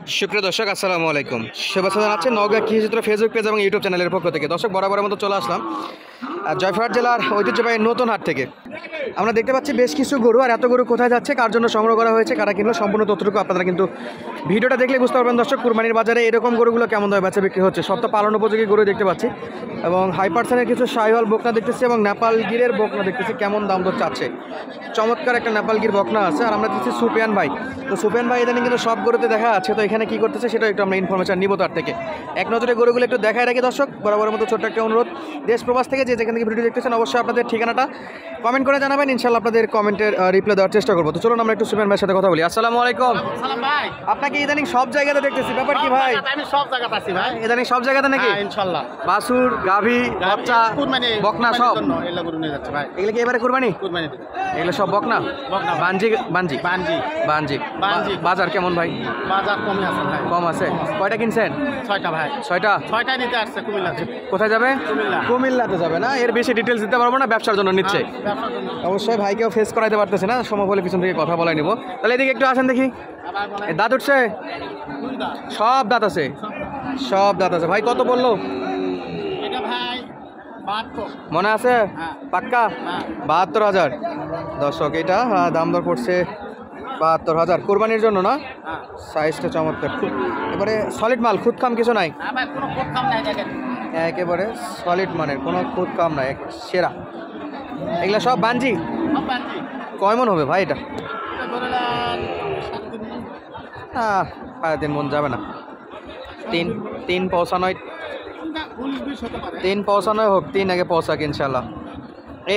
সুপ্রিয় দর্শক আসসালামু আলাইকুম। শুভেচ্ছা জানাচ্ছি নওগাঁ কৃষিচিত্র ফেসবুক পেজ এবং ইউটিউব চ্যানেলের পক্ষ থেকে। দর্শক বরাবরের মতো চলে আসলাম জয়পুরহাট জেলার ঐতিহ্যবাহী নতুন হাট থেকে। আমরা দেখতে পাচ্ছি বেশ কিছু গরু, আর এত গরু কোথায় যাচ্ছে, কার জন্য সংগ্রহ করা হয়েছে, কারা কিনলো, সম্পূর্ণ তথ্যটুকু আপনারা কিন্তু ভিডিওটা দেখলে বুঝতে পারবেন। দর্শক, কুরবানির বাজারে এরকম গরুগুলো কেমন দামে বেচা বিক্রি হচ্ছে, সব তো পালন উপযোগী গরু দেখতে পাচ্ছি, এবং হাই পার্সেন্টের কিছু শাহিওয়াল বকনা দেখতেছি এবং নেপাল গিরের বকনা দেখতেছি। কেমন দাম দর চাচ্ছে, চমৎকার একটা নেপাল গির বকনা আছে। আর আমরা দেখছি সুপিয়ান ভাই, তো সুপিয়ান ভাই ইদানিং কিন্তু সব গরুতে দেখা আছে, তো এখানে কি করতেছে সেটা একটু আমরা ইনফরমেশন নিব তার থেকে। এক নজরে গরুগুলো একটু দেখায় রাখি দর্শক, বরাবরের মতো ছোট্ট একটা অনুরোধ, দেশ প্রবাস থেকে যে যেখান থেকে ভিডিও দেখতেছেন অবশ্যই আপনাদের ঠিকানাটা কমেন্ট করে জানাবেন, ইনশাল্লাহ আপনাদের কমেন্টের রিপ্লাই দেওয়ার চেষ্টা করবো। তো চলুন আমরা একটু সুপিয়ান ভাইয়ের সাথে কথা বলি। আসসালামু আলাইকুম। ভাই আপনাকে ইদানিং সব জায়গাতে দেখতেছি, ব্যাপার কি ভাই? আমি সব জায়গাতে আছি ভাই, ইদানিং সব জায়গাতে নাকি? ইনশাআল্লাহ। বাছুর, গাভী, বাচ্চা, বকনা সব এগুলো গরু নিয়ে যাচ্ছে ভাই। এগুলো কি এবারে কুরবানি? কুরবানি এগুলো সব বকনা? বকনা। Bungee bungee bungee bungee bungee. বাজার কেমন ভাই? বাজার কমই আছে ভাই। কম আছে? কয়টা কিনছেন? 6টা ভাই। 6টা? 6টা নিতে আসছে কুমিল্লাতে। কোথায় যাবে? কুমিল্লা। কুমিল্লাতে যাবে না? এর বেশি ডিটেলস দিতে পারবো না, ব্যবসার জন্য নিচ্ছে। ব্যবসার জন্য। অবশ্যই ভাইকেও ফেস করাইতে পারতেছে না, সময় বলে পিছন থেকে কথা বলাই নিব। তাহলে এদিকে একটু আসেন দেখি। আবার বলেন। এ দাঁত উঠছে? দুই দাঁত। সব দাঁত আছে? সব দাঁত আছে। ভাই কত বললো? এটা ভাই 72। মনে আছে? হ্যাঁ। পাক্কা? হ্যাঁ। 72,000 দর্শক। এটা দাম দর করছে 72,000 কোরবানির জন্য না? হ্যাঁ। সাইজটা চমৎকার, এবারে সলিড মাল, খুদ খাম কিছু নাই, আবার কোনো কোথাও নাই দেখেন। একেবারে সলিড মানের, কোনো খুদ কাম নাই, সেরা। এগুলা সব বানজি? সব বানজি। কয় মন হবে ভাই এটা? এটা ধরে নেন 7 দিন। 3.5 মন যাবে না? 3 পৌঁছানোয়, 19-20 হতে পারে। 3 পৌঁছানোয় হোক, 3 আগে পৌঁছাক ইনশাল্লাহ।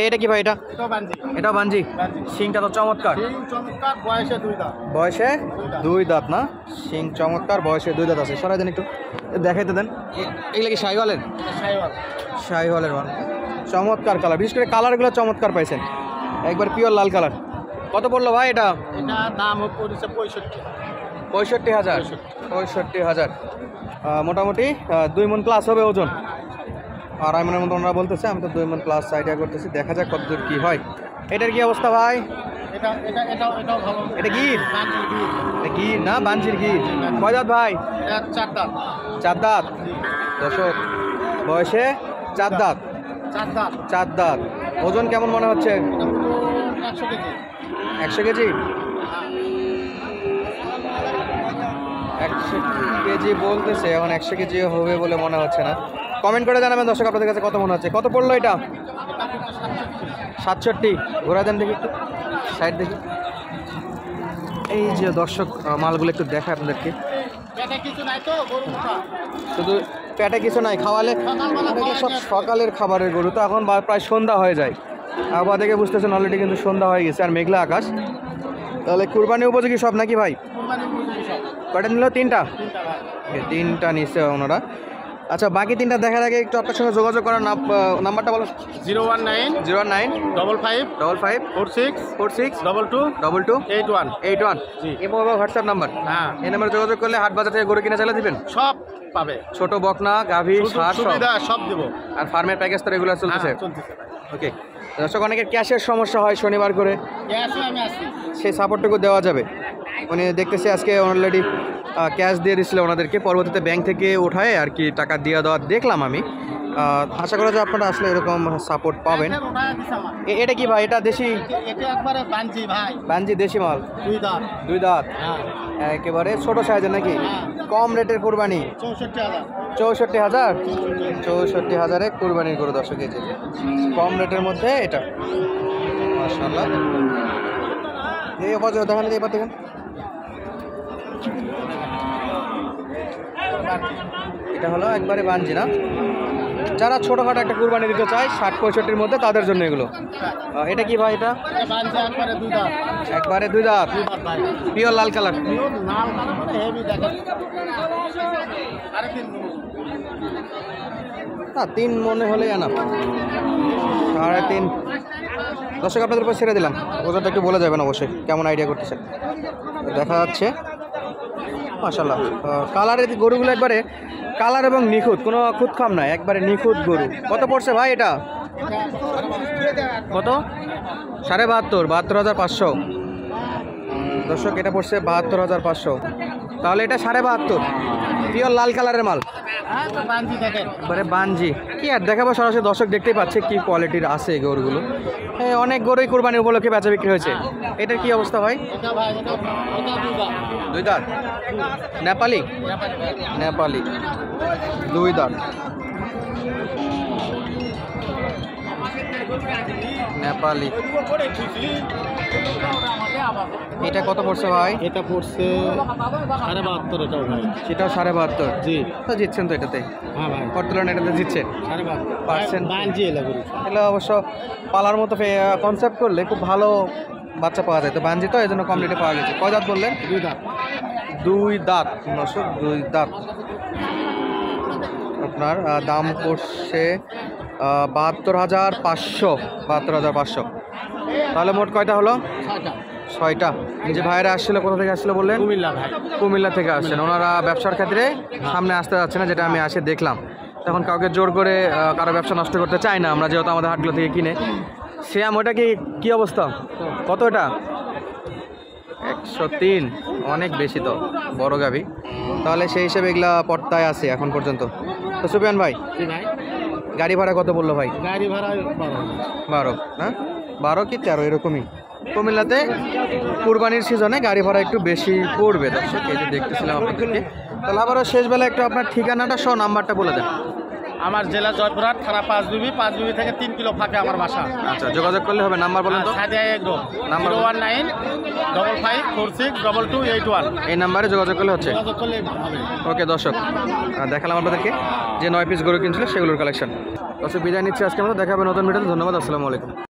এটা কি ভাই? এটা এটাও বানজি। এটাও বানজি? বানজি। শিংটা তো চমৎকার। এই চমৎকার, বয়সে 2 দাঁত। বয়সে 2 দাঁত না? শিং চমৎকার, বয়সে 2 দাঁত আছে। সরাই দেন একটু, দেখাইতে দেন। এগুলো কি শাহিওয়ালের? এটা শাহিওয়াল। শাহিওয়ালের মান, চমৎকার কালার, বিশেষ করে কালারগুলো চমৎকার পাইছেন, একবার পিওর লাল কালার। কত পড়লো ভাই এটা? এটা দাম পড়েছে 65। 65,000? 65,000 মোটামুটি 2 মন প্লাস হবে ওজন। আড়াই মনের মতো ওনারা বলতেছে, আমি তো 2 মন প্লাস আইডিয়া করতেছি, দেখা যাক কতদূর কী হয়। এটার কি অবস্থা ভাই? এটাও ভালো। এটা গির? বানজির গির। এটা গির না বানজির গির? কয় দাঁত ভাই? এটা 4 দাঁত। 4 দাঁত দর্শক, বয়সে 4 দাঁত। 4 দাঁত। 4 দাঁত। ওজন কেমন মনে হচ্ছে? এটা পুরো 100 কেজি। 100 কেজি? 100 কেজি বলতেছে, এখন 100 কেজি হবে বলে মনে হচ্ছে না। কমেন্ট করে জানাবেন দর্শক আপনাদের কাছে কত মনে হচ্ছে। কত পড়লো এটা? এটা কিন্তু 67। 67? ঘোরা দেন দেখি একটু, সাইড দেখি। এই যে দর্শক, মালগুলো একটু দেখায় আপনাদেরকে, পেটে কিছু নাই তো, গরু মোটা। শুধু পেটে কিছু নাই, খাওয়ালে সকালবেলা এগুলো সব খাওয়ালে সকালের খাবারের গরু, তো এখন প্রায় সন্ধ্যা হয়ে যায়। আবহাওয়া দেখে বুঝতেছেন অলরেডি কিন্তু সন্ধ্যা হয়ে গেছে, আর মেঘলা আকাশ। তাহলে কুরবানি উপযোগী সব নাকি ভাই? কুরবানির উপযোগী সব। কয়টা নিল? 3টা? 3টা ভাই। 3টা নিচ্ছে ওনারা। আচ্ছা, বাকি 3টা দেখার আগে একটু আপনার সঙ্গে যোগাযোগ করার নাম্বারটা বলো। 019 09 55 55 46 46 22 22 81। 81 জি। এবং হোয়াটসঅ্যাপ নাম্বার। হ্যাঁ, এই নাম্বারে যোগাযোগ করলে হাট বাজার থেকে গরু কিনে চাইলে দিবেন? সব পাবে। ছোট বকনা, গাভী, ষাঁড় সব? সুবিধা সব দেব। আর ফার্মের প্যাকেজ তো রেগুলার চলতেছে? হ্যাঁ, চলতেছে ভাই। ওকে। দর্শক, অনেকের ক্যাশের সমস্যা হয় শনিবার করে, গ্যাসে আমি আসি। সেই সাপোর্টটুকু দেওয়া যাবে। উনি দেখতেছি আজকে অলরেডি ক্যাশ দিয়ে দিচ্ছিল ওনাদেরকে, পরবর্তীতে ব্যাংক থেকে ওঠায় আর কি টাকা দিয়ে দেওয়া দেখলাম আমি। আশা করা যায় আপনারা আসলে এরকম সাপোর্ট পাবেন। এটা উঠায় দিছে আমার। এটা কি ভাই? এটা দেশি এটা একবারে বানজি ভাই। বানজি, দেশি মাল? 2 দাঁত। 2 দাঁত? হ্যাঁ। একেবারে ছোট সাইজের নাকি? হ্যাঁ। কম রেটের কুরবানি? 64,000। 64,000? 64,000-এ কুরবানির গরু দর্শক। এই যে কম রেটের মধ্যে এটা, মাশাআল্লাহ। এই অবস্থা দেখেন, এবার দেখেন, এটা হলো একবারে বানজি না? যারা ছোটোখাটো একটা কুরবানি দিতে চায় 60-65-র মধ্যে, তাদের জন্য এগুলো। এটা কি ভাই? এটা এটা বানজি একবারে 2 দাঁত। একবারে 2 দাঁত? 2 দাঁত ভাই। পিওর লাল কালার? পিওর লাল মানে মানে হেভি দেখেন। আরে 3 না, 3 মনে হলেই আনা, 3.5। দর্শক, আপনাদের উপর ছেড়ে দিলাম, ওজনটা একটু বলে যাবেন অবশ্যই, কেমন আইডিয়া করতেছেন। দেখা যাচ্ছে মাশাআল্লাহ, কালারের গরুগুলো একবারে কালার এবং নিখুঁত, কোনো খুঁত খাম নাই, একবারে নিখুঁত গরু। কত পড়ছে ভাই এটা? কত? 72,500? দর্শক, এটা পড়ছে 72,500। তাহলে এটা 72.5 পিওর লাল কালারের মাল। হ্যাঁ তো বাঞ্জি দেখেন। এবারে বানজি কি আর দেখাবো, সরাসরি দর্শক দেখতেই পাচ্ছে কি কোয়ালিটির আছে এই গরুগুলো। অনেক গরুই কোরবানি উপলক্ষে বেচা বিক্রি হয়েছে। এটার কি অবস্থা ভাই? এটা ভাই এটা দুই দাঁত নেপালি, নেপালি 2 দাঁত নেপালি। এটা কত পড়ছে ভাই? এটা পড়ছে 72.5 এটাও ভাই। সেটাও 72.5। জি তো জিতছেন তো এটাতে, হ্যাঁ ভাই কত তুলনায় এটাতে জিতছেন 72 পার্সেন্ট। বাঞ্জি এলা গরু। এগুলো অবশ্য পালার মতো কনসেপ্ট করলে খুব ভালো বাচ্চা পাওয়া যায়। তো বাঞ্জি তো এই জন্য কম রেটে পাওয়া গেছে। কয় দাঁত বললেন? 2 দাঁত। 2 দাঁত দর্শক, 2 দাঁত। আপনার দাম পড়ছে 72,500, 72,500। তাহলে মোট কয়টা হলো? 6টা। যে ভাইরা আসছিল কোথা থেকে আসছিল বললেন? কুমিল্লা ভাই। কুমিল্লা থেকে আসছেন। ওনারা ব্যবসার ক্ষেত্রে সামনে আসতে যাচ্ছে না, যেটা আমি আসে দেখলাম। তখন কাউকে জোর করে কারো ব্যবসা নষ্ট করতে চাই না আমরা, যেহেতু আমাদের হাটগুলো থেকে কিনে। শ্যাম ওটা কি অবস্থা? কত এটা? 103, অনেক বেশি তো, বড় গাভি। তাহলে সেই হিসেবে এগুলা পর্তায় আছে এখন পর্যন্ত। তো সুফিয়ান ভাই, জি ভাই। গাড়ি ভাড়া কত বললো ভাই? গাড়ি ভাড়া 12 না, 12 কি 13 এরকমই। কুমিল্লাতে কুরবানির সিজনে গাড়ি ভাড়া একটু বেশি পড়বে দর্শক, এই যে দেখতেছিলাম আপনাদেরকে। তাহলে আবারও শেষবেলা একটু আপনার ঠিকানাটা সহ নাম্বারটা বলে দেন। আমার জেলা জয়পুরহাট, থানা পাঁচবিবি। পাঁচবিবি থেকে 3 কিলো ফাঁকে আমার বাসা। আচ্ছা, যোগাযোগ করলে হবে। নাম্বার বলেন তো। সাদিয়া এগ্রো। নাম্বার 01955462281। এই নাম্বারে যোগাযোগ করলে হচ্ছে। যোগাযোগ করলে হবে। ওকে দর্শক, দেখালাম আপনাদেরকে যে 9 পিস গরু কিনছিল সেগুলোর কালেকশন। দর্শক বিদায় নিচ্ছি আজকে মতো, দেখা হবে নতুন ভিডিওতে। ধন্যবাদ, আসসালামু আলাইকুম।